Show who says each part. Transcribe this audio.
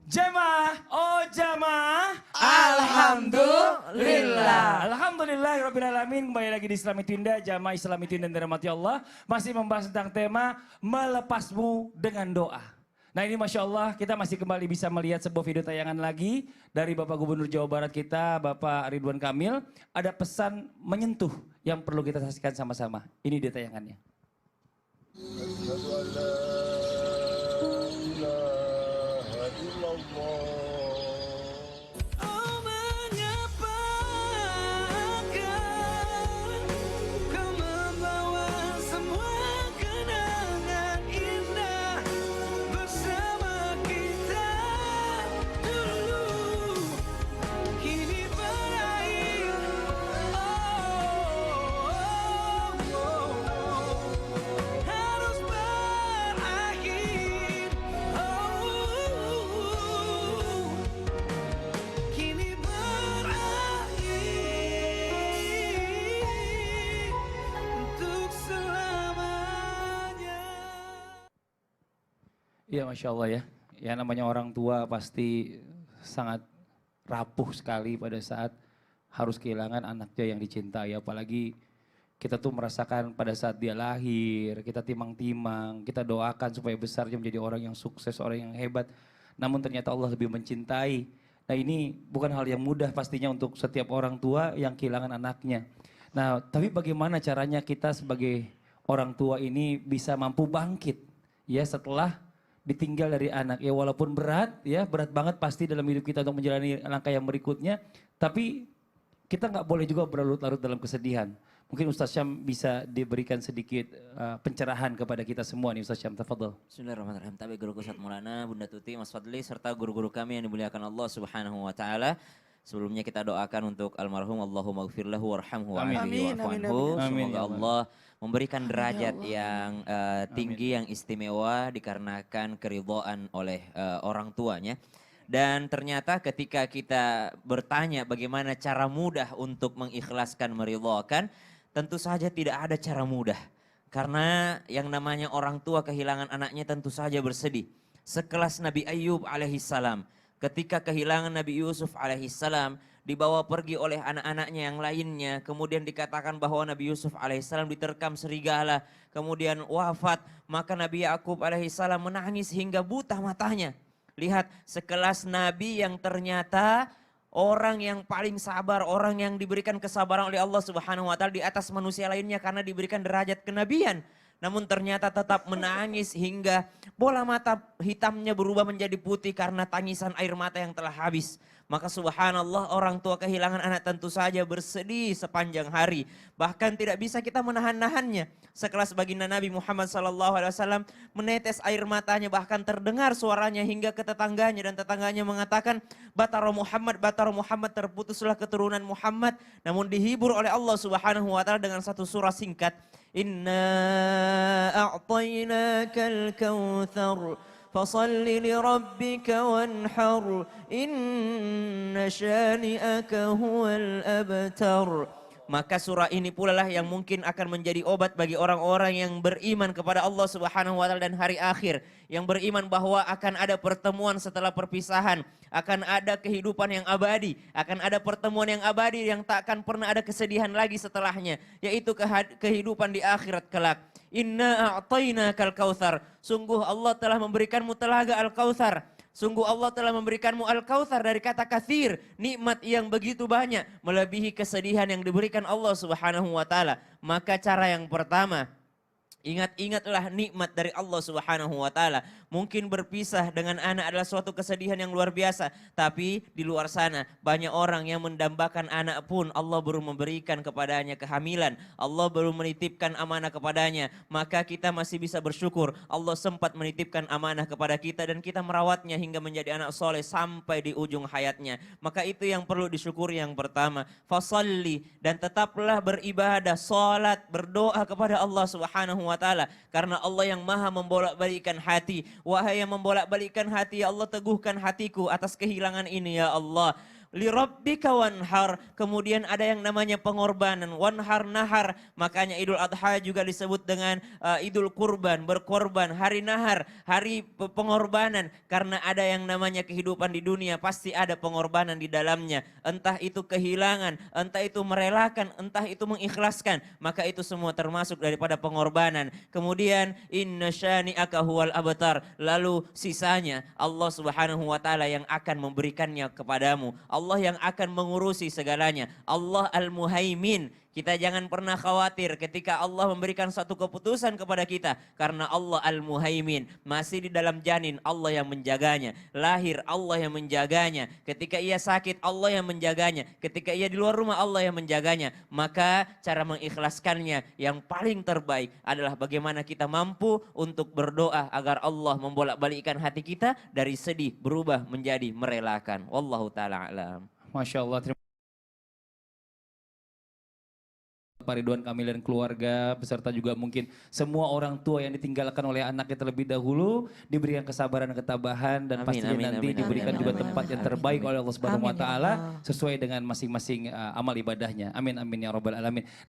Speaker 1: Jamaah, oh jamaah.
Speaker 2: Alhamdulillah.
Speaker 1: Alhamdulillah Rabbil Alamin. Kembali lagi di Islami Tinda, jamaah Islami Tinda dan dirahmati Allah. Masih membahas tentang tema melepasmu dengan doa. Nah ini Masya Allah kita masih kembali bisa melihat sebuah video tayangan lagi dari Bapak Gubernur Jawa Barat kita, Bapak Ridwan Kamil. Ada pesan menyentuh yang perlu kita saksikan sama-sama. Ini dia tayangannya. Iya Masya Allah ya, ya namanya orang tua pasti sangat rapuh sekali pada saat harus kehilangan anaknya yang dicintai. Apalagi kita tuh merasakan pada saat dia lahir, kita timang-timang, kita doakan supaya besarnya menjadi orang yang sukses, orang yang hebat. Namun ternyata Allah lebih mencintai. Nah ini bukan hal yang mudah pastinya untuk setiap orang tua yang kehilangan anaknya. Nah tapi bagaimana caranya kita sebagai orang tua ini bisa mampu bangkit ya setelah ditinggal dari anak. Ya walaupun berat ya, berat banget pasti dalam hidup kita untuk menjalani langkah yang berikutnya. Tapi kita nggak boleh juga berlarut-larut dalam kesedihan. Mungkin Ustaz Syam bisa diberikan sedikit pencerahan kepada kita semua nih Ustaz Syam, tafadhol.
Speaker 2: Bismillahirrahmanirrahim. Tapi guruku Ustaz Maulana, Bunda Tuti, Mas Fadli, serta guru-guru kami yang dimuliakan Allah Subhanahu wa Ta'ala. Sebelumnya kita doakan untuk almarhum, Allahumma gfir lahu warhamhu wa'afihi wa'afu'anhu. Semoga Allah memberikan derajat yang tinggi, yang istimewa dikarenakan keridhaan oleh orang tuanya. Dan ternyata ketika kita bertanya bagaimana cara mudah untuk mengikhlaskan, meridhakan, tentu saja tidak ada cara mudah. Karena yang namanya orang tua kehilangan anaknya tentu saja bersedih. Sekelas Nabi Ayub alaihissalam. Ketika kehilangan Nabi Yusuf alaihissalam, dibawa pergi oleh anak-anaknya yang lainnya. Kemudian dikatakan bahwa Nabi Yusuf alaihissalam diterkam serigala. Kemudian wafat, maka Nabi Yakub alaihissalam menangis hingga buta matanya. Lihat, sekelas Nabi yang ternyata orang yang paling sabar, orang yang diberikan kesabaran oleh Allah Subhanahu wa Ta'ala di atas manusia lainnya karena diberikan derajat kenabian. Namun ternyata tetap menangis hingga bola mata hitamnya berubah menjadi putih karena tangisan air mata yang telah habis. Maka subhanallah, orang tua kehilangan anak tentu saja bersedih sepanjang hari. Bahkan tidak bisa kita menahan-nahannya. Sekelas baginda Nabi Muhammad SAW menetes air matanya, bahkan terdengar suaranya hingga ke tetangganya. Dan tetangganya mengatakan, Batara Muhammad, terputuslah keturunan Muhammad. Namun dihibur oleh Allah Subhanahu wa Ta'ala dengan satu surah singkat. Inna a'tainakal kautsar fasalli lirabbika wanhar inna syani'aka huwal abtar. Maka surah ini pula lah yang mungkin akan menjadi obat bagi orang-orang yang beriman kepada Allah Subhanahu wa Ta'ala dan hari akhir, yang beriman bahwa akan ada pertemuan setelah perpisahan, akan ada kehidupan yang abadi, akan ada pertemuan yang abadi yang tak akan pernah ada kesedihan lagi setelahnya, yaitu kehidupan di akhirat kelak. Inna a'tainakal kautsar. Sungguh Allah telah memberikanmu telaga Al-Kautsar. Sungguh Allah telah memberikanmu Al-Kautsar dari kata katsir, nikmat yang begitu banyak, melebihi kesedihan yang diberikan Allah Subhanahu wa Ta'ala. Maka cara yang pertama, ingat-ingatlah nikmat dari Allah Subhanahu wa Ta'ala. Mungkin berpisah dengan anak adalah suatu kesedihan yang luar biasa. Tapi di luar sana banyak orang yang mendambakan anak pun Allah baru memberikan kepadanya kehamilan. Allah baru menitipkan amanah kepadanya. Maka kita masih bisa bersyukur. Allah sempat menitipkan amanah kepada kita dan kita merawatnya hingga menjadi anak soleh sampai di ujung hayatnya. Maka itu yang perlu disyukuri yang pertama. Fasalli, dan tetaplah beribadah, salat, berdoa kepada Allah Subhanahu wa Ta'ala. Karena Allah yang maha membolak-balikan hati. Wahai yang membolak-balikan hati, ya Allah teguhkan hatiku atas kehilangan ini ya Allah. Lirabbika wanhar. Kemudian ada yang namanya pengorbanan. Wanhar nahar. Makanya Idul Adha juga disebut dengan Idul Kurban, berkorban. Hari nahar, hari pengorbanan. Karena ada yang namanya kehidupan di dunia, pasti ada pengorbanan di dalamnya. Entah itu kehilangan, entah itu merelakan, entah itu mengikhlaskan. Maka itu semua termasuk daripada pengorbanan. Kemudian inna syani'aka huwal abtar. Lalu sisanya Allah Subhanahu wa taala yang akan memberikannya kepadamu. Allah yang akan mengurusi segalanya. Allah Al-Muhaimin. Kita jangan pernah khawatir ketika Allah memberikan satu keputusan kepada kita. Karena Allah Al-Muhaimin. Masih di dalam janin Allah yang menjaganya. Lahir Allah yang menjaganya. Ketika ia sakit Allah yang menjaganya. Ketika ia di luar rumah Allah yang menjaganya. Maka cara mengikhlaskannya yang paling terbaik adalah bagaimana kita mampu untuk berdoa agar Allah membolak-balikkan hati kita dari sedih berubah menjadi merelakan. Wallahu ta'ala alam.
Speaker 1: Masya Allah, terima Pak Ridwan Kamil dan keluarga, beserta juga mungkin semua orang tua yang ditinggalkan oleh anaknya terlebih dahulu, diberikan kesabaran dan ketabahan, dan pastinya nanti diberikan juga tempat yang terbaik oleh Allah Subhanahu wa taala sesuai dengan masing-masing amal ibadahnya. Amin amin ya rabbal alamin.